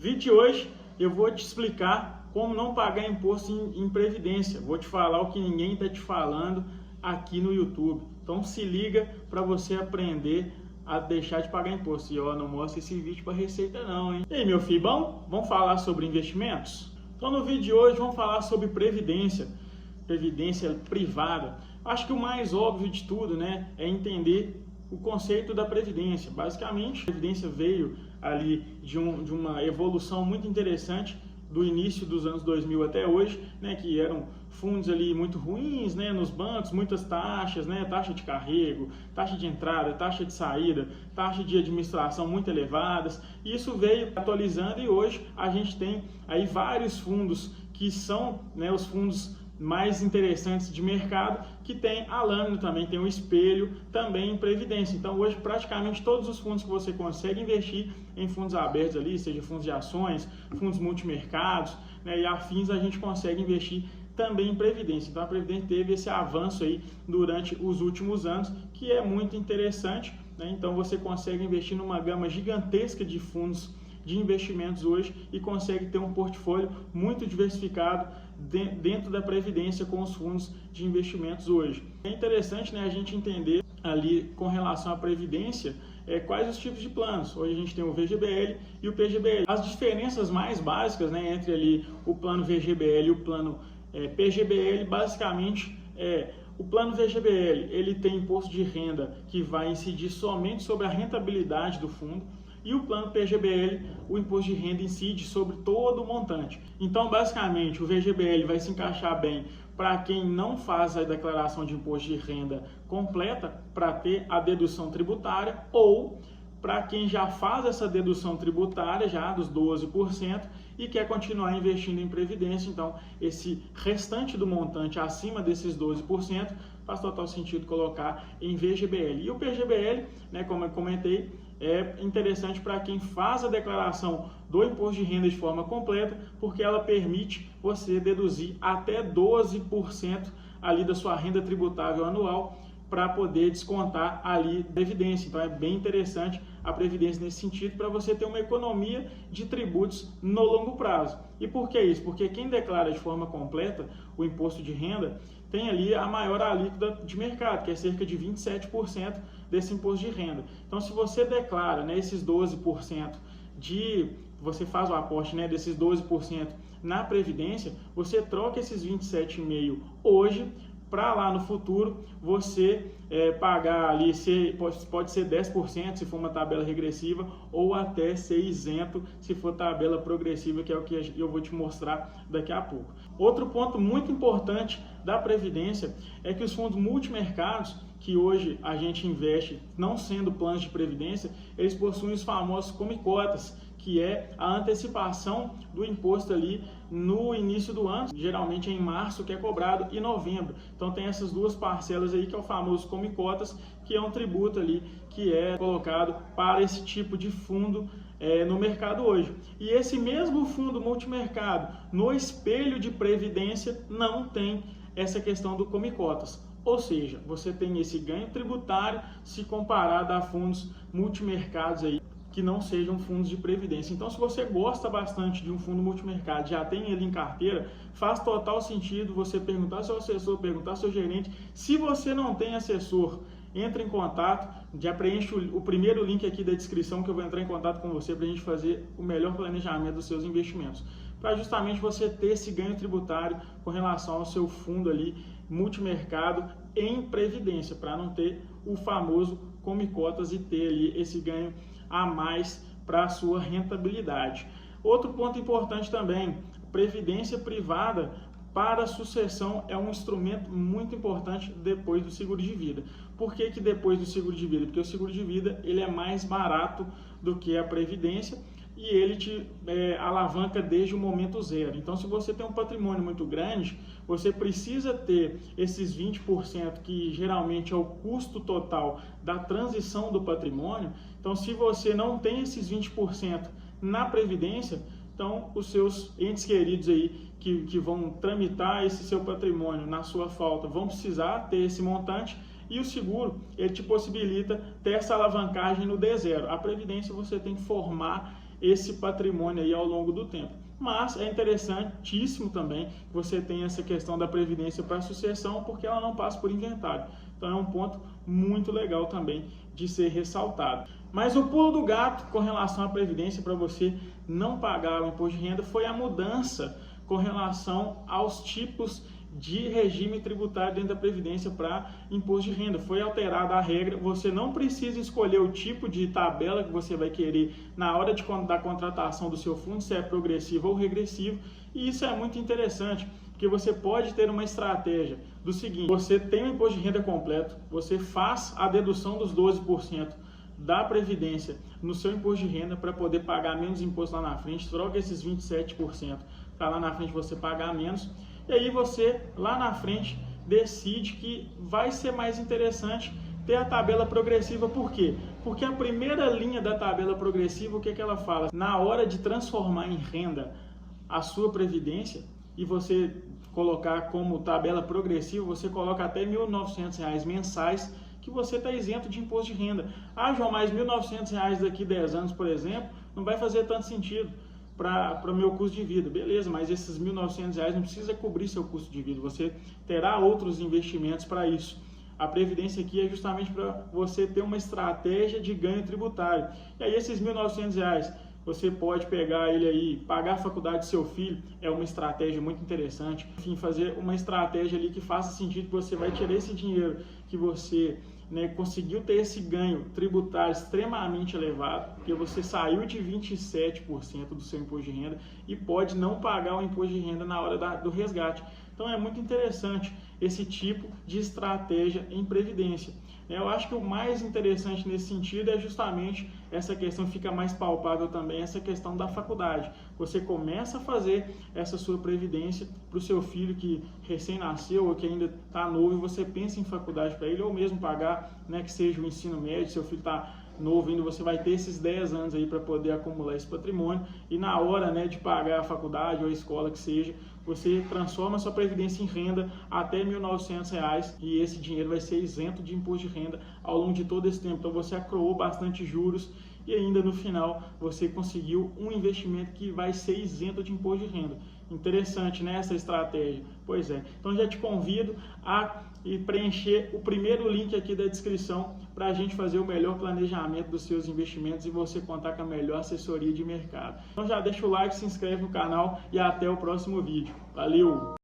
Vídeo de hoje eu vou te explicar como não pagar imposto em previdência. Vou te falar o que ninguém está te falando aqui no YouTube. Então se liga para você aprender a deixar de pagar imposto. E ó, não mostra esse vídeo para receita não, hein? E aí, meu filho, bom? Vamos falar sobre investimentos? Então no vídeo de hoje vamos falar sobre previdência privada. Acho que o mais óbvio de tudo, né, é entender o conceito da previdência. Basicamente, a previdência veio ali de uma evolução muito interessante do início dos anos 2000 até hoje, né, que eram fundos ali muito ruins, né, nos bancos, muitas taxas, né, taxa de carrego, taxa de entrada, taxa de saída, taxa de administração muito elevadas. E isso veio atualizando e hoje a gente tem aí vários fundos que são, né, os fundos mais interessantes de mercado, que tem a lâmina também, tem o espelho também em previdência. Então hoje praticamente todos os fundos que você consegue investir em fundos abertos ali, seja fundos de ações, fundos multimercados, né, e afins, a gente consegue investir também em previdência. Então a previdência teve esse avanço aí durante os últimos anos, que é muito interessante, né? Então você consegue investir numa gama gigantesca de fundos de investimentos hoje e consegue ter um portfólio muito diversificado dentro da previdência com os fundos de investimentos hoje. É interessante, né, a gente entender ali com relação à previdência quais os tipos de planos. Hoje a gente tem o VGBL e o PGBL. As diferenças mais básicas, né, entre ali o plano VGBL e o plano PGBL, basicamente o plano VGBL ele tem imposto de renda que vai incidir somente sobre a rentabilidade do fundo. E o plano PGBL, o imposto de renda incide sobre todo o montante. Então, basicamente, o VGBL vai se encaixar bem para quem não faz a declaração de imposto de renda completa para ter a dedução tributária, ou para quem já faz essa dedução tributária já dos 12% e quer continuar investindo em previdência. Então, esse restante do montante acima desses 12% faz total sentido colocar em VGBL. E o PGBL, né, como eu comentei, é interessante para quem faz a declaração do imposto de renda de forma completa, porque ela permite você deduzir até 12% ali da sua renda tributável anual para poder descontar ali a previdência. Então é bem interessante a previdência nesse sentido, para você ter uma economia de tributos no longo prazo. E por que isso? Porque quem declara de forma completa o imposto de renda tem ali a maior alíquota de mercado, que é cerca de 27% desse imposto de renda. Então se você declara, né, esses 12% você faz o aporte, né, desses 12% na previdência, você troca esses 27,5% hoje para lá no futuro você pagar ali, pode ser 10% se for uma tabela regressiva, ou até ser isento se for tabela progressiva, que é o que eu vou te mostrar daqui a pouco. Outro ponto muito importante da previdência é que os fundos multimercados, que hoje a gente investe não sendo planos de previdência, eles possuem os famosos come-cotas, que é a antecipação do imposto ali no início do ano, geralmente é em março, que é cobrado, e novembro. Então tem essas duas parcelas aí, que é o famoso come-cotas, que é um tributo ali que é colocado para esse tipo de fundo no mercado hoje. E esse mesmo fundo multimercado, no espelho de previdência, não tem essa questão do come-cotas. Ou seja, você tem esse ganho tributário se comparado a fundos multimercados aí, que não sejam fundos de previdência. Então, se você gosta bastante de um fundo multimercado, já tem ele em carteira, faz total sentido você perguntar ao seu assessor, perguntar ao seu gerente. Se você não tem assessor, entre em contato, já preenche o primeiro link aqui da descrição, que eu vou entrar em contato com você para a gente fazer o melhor planejamento dos seus investimentos, para justamente você ter esse ganho tributário com relação ao seu fundo ali multimercado em previdência, para não ter o famoso come-cotas e ter ali esse ganho a mais para a sua rentabilidade. Outro ponto importante também, previdência privada para a sucessão é um instrumento muito importante depois do seguro de vida. Por que depois do seguro de vida? Porque o seguro de vida ele é mais barato do que a previdência e ele te alavanca desde o momento zero. Então, se você tem um patrimônio muito grande, você precisa ter esses 20%, que geralmente é o custo total da transição do patrimônio. Então, se você não tem esses 20% na previdência, então os seus entes queridos aí que vão tramitar esse seu patrimônio na sua falta vão precisar ter esse montante. E o seguro, ele te possibilita ter essa alavancagem no D0. A previdência você tem que formar esse patrimônio aí ao longo do tempo. Mas é interessantíssimo também que você tenha essa questão da previdência para sucessão, porque ela não passa por inventário. Então é um ponto muito legal também de ser ressaltado. Mas o pulo do gato com relação à previdência para você não pagar o imposto de renda foi a mudança com relação aos tipos de regime tributário dentro da Previdência para imposto de renda. Foi alterada a regra, você não precisa escolher o tipo de tabela que você vai querer na hora da contratação do seu fundo, se é progressivo ou regressivo, e isso é muito interessante, porque você pode ter uma estratégia do seguinte: você tem o imposto de renda completo, você faz a dedução dos 12% da Previdência no seu imposto de renda para poder pagar menos imposto lá na frente, troca esses 27% para lá na frente você pagar menos, e aí você lá na frente decide que vai ser mais interessante ter a tabela progressiva. Por quê? Porque a primeira linha da tabela progressiva, o que ela fala? Na hora de transformar em renda a sua previdência e você colocar como tabela progressiva, você coloca até R$ 1.900 mensais que você está isento de imposto de renda. Ah, João, mas R$ 1.900 daqui a 10 anos, por exemplo, não vai fazer tanto sentido para o meu custo de vida. Beleza, mas esses R$ 1.900 não precisa cobrir seu custo de vida, você terá outros investimentos para isso. A Previdência aqui é justamente para você ter uma estratégia de ganho tributário. E aí esses R$ 1.900, você pode pegar ele aí, pagar a faculdade do seu filho, é uma estratégia muito interessante. Enfim, fazer uma estratégia ali que faça sentido, que você vai tirar esse dinheiro que você conseguiu ter esse ganho tributário extremamente elevado, porque você saiu de 27% do seu imposto de renda e pode não pagar o imposto de renda na hora do resgate. Então é muito interessante esse tipo de estratégia em previdência. Eu acho que o mais interessante nesse sentido é justamente essa questão, fica mais palpável também, essa questão da faculdade. Você começa a fazer essa sua previdência para o seu filho que recém-nasceu ou que ainda está novo, e você pensa em faculdade para ele, ou mesmo pagar, que seja o ensino médio, seu filho está novo ainda, você vai ter esses 10 anos aí para poder acumular esse patrimônio, e na hora de pagar a faculdade ou a escola que seja, você transforma a sua previdência em renda até R$ 1.900 e esse dinheiro vai ser isento de imposto de renda ao longo de todo esse tempo. Então você acroou bastante juros e ainda no final você conseguiu um investimento que vai ser isento de imposto de renda. Interessante, né, essa estratégia? Pois é. Então já te convido a preencher o primeiro link aqui da descrição para a gente fazer o melhor planejamento dos seus investimentos e você contar com a melhor assessoria de mercado. Então já deixa o like, se inscreve no canal e até o próximo vídeo. Valeu!